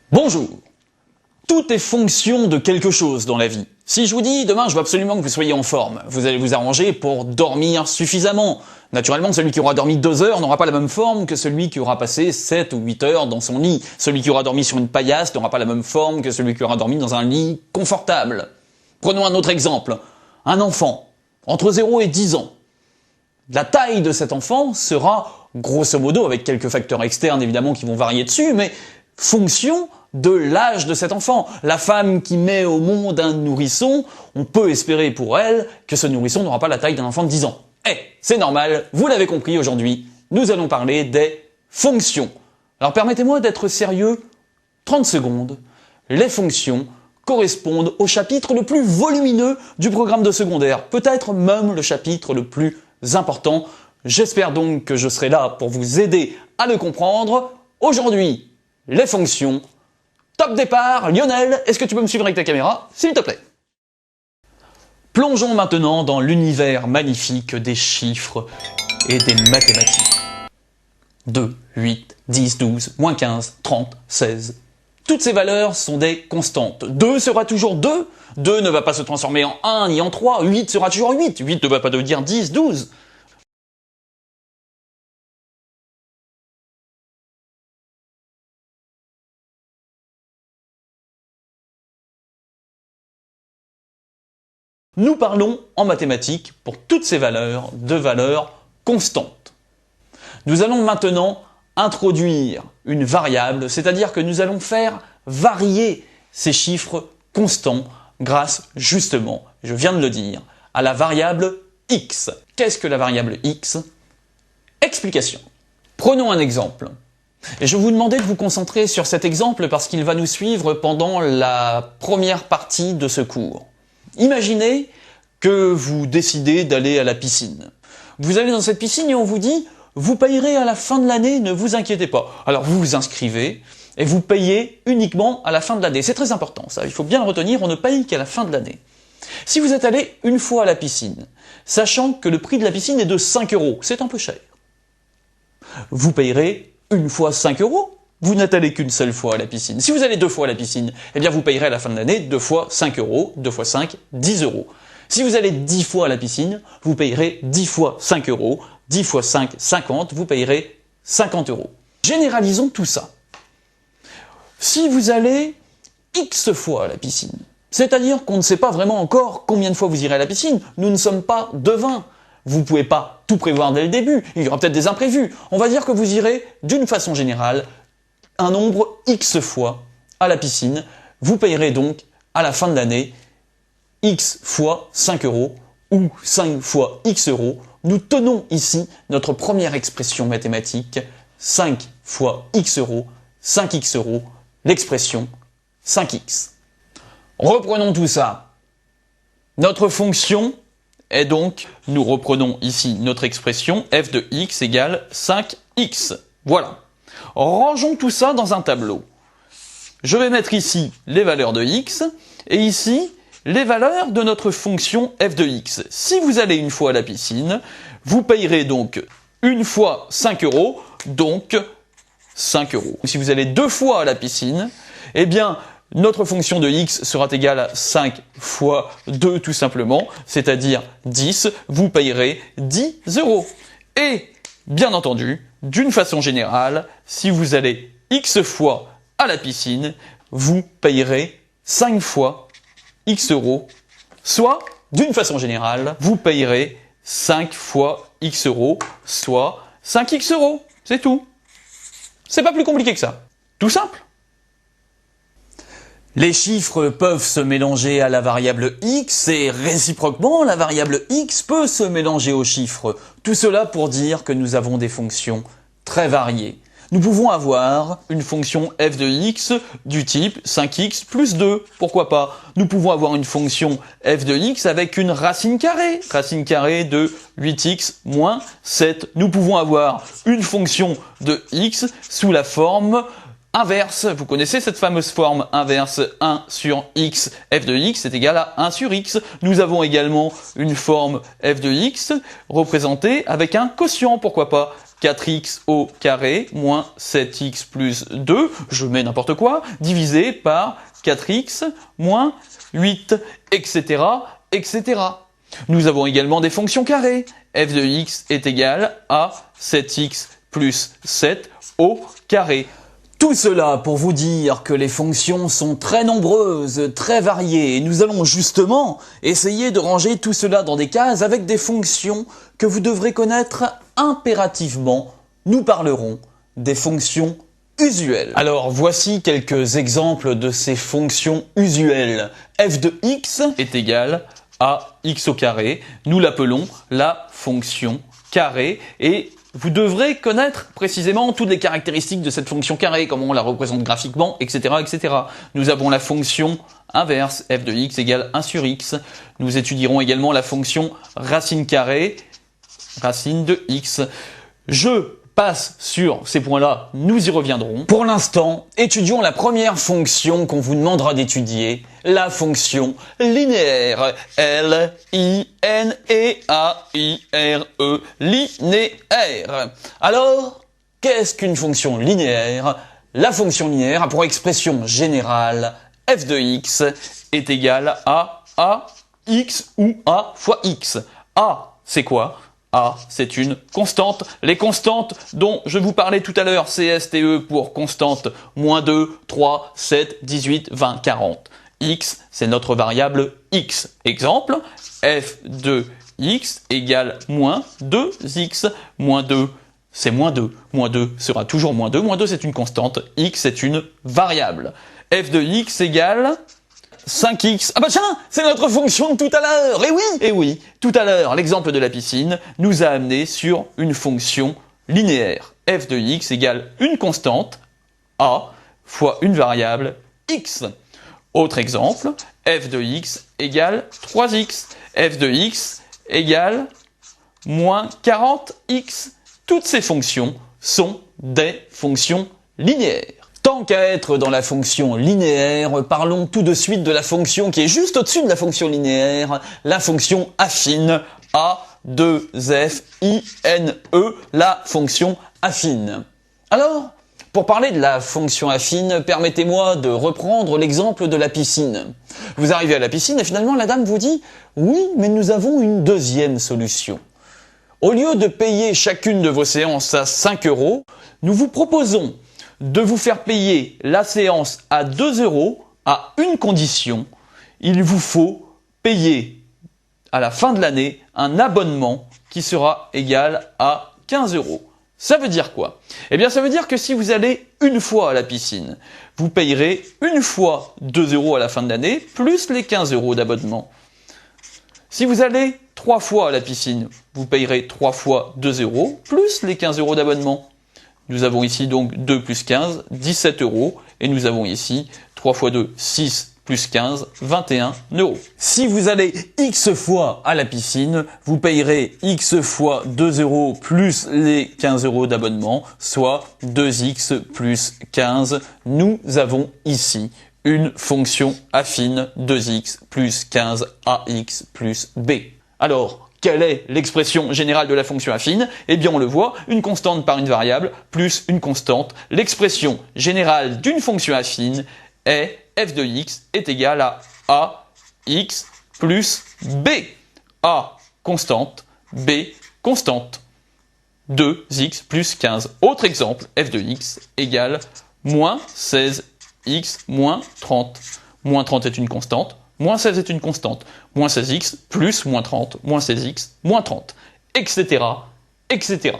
Bonjour. Tout est fonction de quelque chose dans la vie. Si je vous dis demain je veux absolument que vous soyez en forme, vous allez vous arranger pour dormir suffisamment. Naturellement, celui qui aura dormi 2 heures n'aura pas la même forme que celui qui aura passé 7 ou 8 heures dans son lit. Celui qui aura dormi sur une paillasse n'aura pas la même forme que celui qui aura dormi dans un lit confortable. Prenons un autre exemple. Un enfant, entre 0 et 10 ans. La taille de cet enfant sera, grosso modo, avec quelques facteurs externes évidemment qui vont varier dessus, mais fonction de l'âge de cet enfant. La femme qui met au monde un nourrisson, on peut espérer pour elle que ce nourrisson n'aura pas la taille d'un enfant de 10 ans. C'est normal, vous l'avez compris, aujourd'hui, nous allons parler des fonctions. Alors permettez-moi d'être sérieux 30 secondes. Les fonctions correspondent au chapitre le plus volumineux du programme de secondaire, peut-être même le chapitre le plus important. J'espère donc que je serai là pour vous aider à le comprendre. Aujourd'hui, les fonctions. Top départ, Lionel, est-ce que tu peux me suivre avec ta caméra, s'il te plaît? Plongeons maintenant dans l'univers magnifique des chiffres et des mathématiques. 2, 8, 10, 12, moins 15, 30, 16. Toutes ces valeurs sont des constantes. 2 sera toujours 2, 2 ne va pas se transformer en 1 ni en 3, 8 sera toujours 8, 8 ne va pas devenir 10, 12. Nous parlons en mathématiques, pour toutes ces valeurs, de valeurs constantes. Nous allons maintenant introduire une variable, c'est-à-dire que nous allons faire varier ces chiffres constants grâce, justement, je viens de le dire, à la variable x. Qu'est-ce que la variable x? Explication. Prenons un exemple. Et je vais vous demander de vous concentrer sur cet exemple parce qu'il va nous suivre pendant la première partie de ce cours. Imaginez que vous décidez d'aller à la piscine. Vous allez dans cette piscine et on vous dit « Vous payerez à la fin de l'année, ne vous inquiétez pas ». Alors vous vous inscrivez et vous payez uniquement à la fin de l'année. C'est très important ça, il faut bien le retenir, on ne paye qu'à la fin de l'année. Si vous êtes allé une fois à la piscine, sachant que le prix de la piscine est de 5 €, c'est un peu cher, vous payerez une fois 5 €. Vous n'êtes allé qu'une seule fois à la piscine. Si vous allez 2 fois à la piscine, eh bien vous payerez à la fin de l'année 2 fois 5 €, 2 fois 5, 10 €. Si vous allez 10 fois à la piscine, vous payerez 10 fois 5 €, 10 fois 5, 50, vous payerez 50 €. Généralisons tout ça. Si vous allez X fois à la piscine, c'est-à-dire qu'on ne sait pas vraiment encore combien de fois vous irez à la piscine, nous ne sommes pas devins. Vous ne pouvez pas tout prévoir dès le début, il y aura peut-être des imprévus. On va dire que vous irez, d'une façon générale, un nombre X fois à la piscine. Vous payerez donc, à la fin de l'année, X fois 5 € ou 5 fois X €. Nous tenons ici notre première expression mathématique, 5 fois X €, 5X €, l'expression 5X. Reprenons tout ça. Notre fonction est donc, nous reprenons ici notre expression, f de x égale 5x. Voilà. Rangeons tout ça dans un tableau. Je vais mettre ici les valeurs de x et ici les valeurs de notre fonction f de x. Si vous allez une fois à la piscine, vous payerez donc une fois 5 €, donc 5 €. Si vous allez 2 fois à la piscine, eh bien notre fonction de x sera égale à 5 fois 2 tout simplement, c'est-à-dire 10, vous payerez 10 €. Et bien entendu, d'une façon générale, si vous allez x fois à la piscine, vous payerez 5 fois x €, soit, d'une façon générale, vous payerez 5 fois x €, soit 5x €. C'est tout. C'est pas plus compliqué que ça. Tout simple. Les chiffres peuvent se mélanger à la variable x et réciproquement, la variable x peut se mélanger aux chiffres. Tout cela pour dire que nous avons des fonctions très variées. Nous pouvons avoir une fonction f de x du type 5x plus 2, pourquoi pas. Nous pouvons avoir une fonction f de x avec une racine carrée de 8x moins 7. Nous pouvons avoir une fonction de x sous la forme inverse. Vous connaissez cette fameuse forme inverse, 1 sur x, f de x est égal à 1 sur x. Nous avons également une forme f de x représentée avec un quotient, pourquoi pas, 4x au carré moins 7x plus 2, je mets n'importe quoi, divisé par 4x moins 8, etc., etc. Nous avons également des fonctions carrées. f de x est égal à 7x plus 7 au carré. Tout cela pour vous dire que les fonctions sont très nombreuses, très variées, et nous allons justement essayer de ranger tout cela dans des cases avec des fonctions que vous devrez connaître impérativement. Nous parlerons des fonctions usuelles. Alors voici quelques exemples de ces fonctions usuelles. f de x est égal à x au carré. Nous l'appelons la fonction carré et vous devrez connaître précisément toutes les caractéristiques de cette fonction carré, comment on la représente graphiquement, etc., etc. Nous avons la fonction inverse, f de x égale 1 sur x. Nous étudierons également la fonction racine carrée, racine de x. Je passe sur ces points-là, nous y reviendrons. Pour l'instant, étudions la première fonction qu'on vous demandera d'étudier, la fonction linéaire. L-I-N-E-A-I-R-E, linéaire. Alors, qu'est-ce qu'une fonction linéaire? La fonction linéaire a pour expression générale f de x est égal à x ou a fois x. A, c'est quoi? A, c'est une constante. Les constantes dont je vous parlais tout à l'heure, CSTE pour constante, moins 2, 3, 7, 18, 20, 40. X, c'est notre variable x. Exemple, f de x égale moins 2x. Moins 2, c'est moins 2. Moins 2 sera toujours moins 2. Moins 2, c'est une constante. X, c'est une variable. F de x égale 5x. Ah bah tiens, c'est notre fonction de tout à l'heure. Eh oui, tout à l'heure, l'exemple de la piscine nous a amené sur une fonction linéaire. F de x égale une constante, a, fois une variable, x. Autre exemple, f de x égale 3x. F de x égale moins 40x. Toutes ces fonctions sont des fonctions linéaires. Tant qu'à être dans la fonction linéaire, parlons tout de suite de la fonction qui est juste au-dessus de la fonction linéaire, la fonction affine, A2FINE, la fonction affine. Alors, pour parler de la fonction affine, permettez-moi de reprendre l'exemple de la piscine. Vous arrivez à la piscine et finalement la dame vous dit « Oui, mais nous avons une deuxième solution. Au lieu de payer chacune de vos séances à 5 €, nous vous proposons de vous faire payer la séance à 2 € à une condition. Il vous faut payer à la fin de l'année un abonnement qui sera égal à 15 €. Ça veut dire quoi? Eh bien, ça veut dire que si vous allez une fois à la piscine, vous payerez une fois 2 € à la fin de l'année, plus les 15 € d'abonnement. Si vous allez 3 fois à la piscine, vous payerez 3 fois 2 €, plus les 15 € d'abonnement. Nous avons ici donc 2 plus 15, 17 €, et nous avons ici 3 fois 2, 6 plus 15, 21 €. Si vous allez X fois à la piscine, vous payerez X fois 2 € plus les 15 € d'abonnement, soit 2X plus 15. Nous avons ici une fonction affine 2X plus 15 AX plus B. Alors, quelle est l'expression générale de la fonction affine? Eh bien, on le voit, une constante par une variable plus une constante. L'expression générale d'une fonction affine est f de x est égal à ax plus b. A, constante, b, constante. 2x plus 15. Autre exemple, f de x égale moins 16x moins 30. Moins 30 est une constante. Moins 16 est une constante. Moins 16x plus moins 30, moins 16x, moins 30, etc., etc.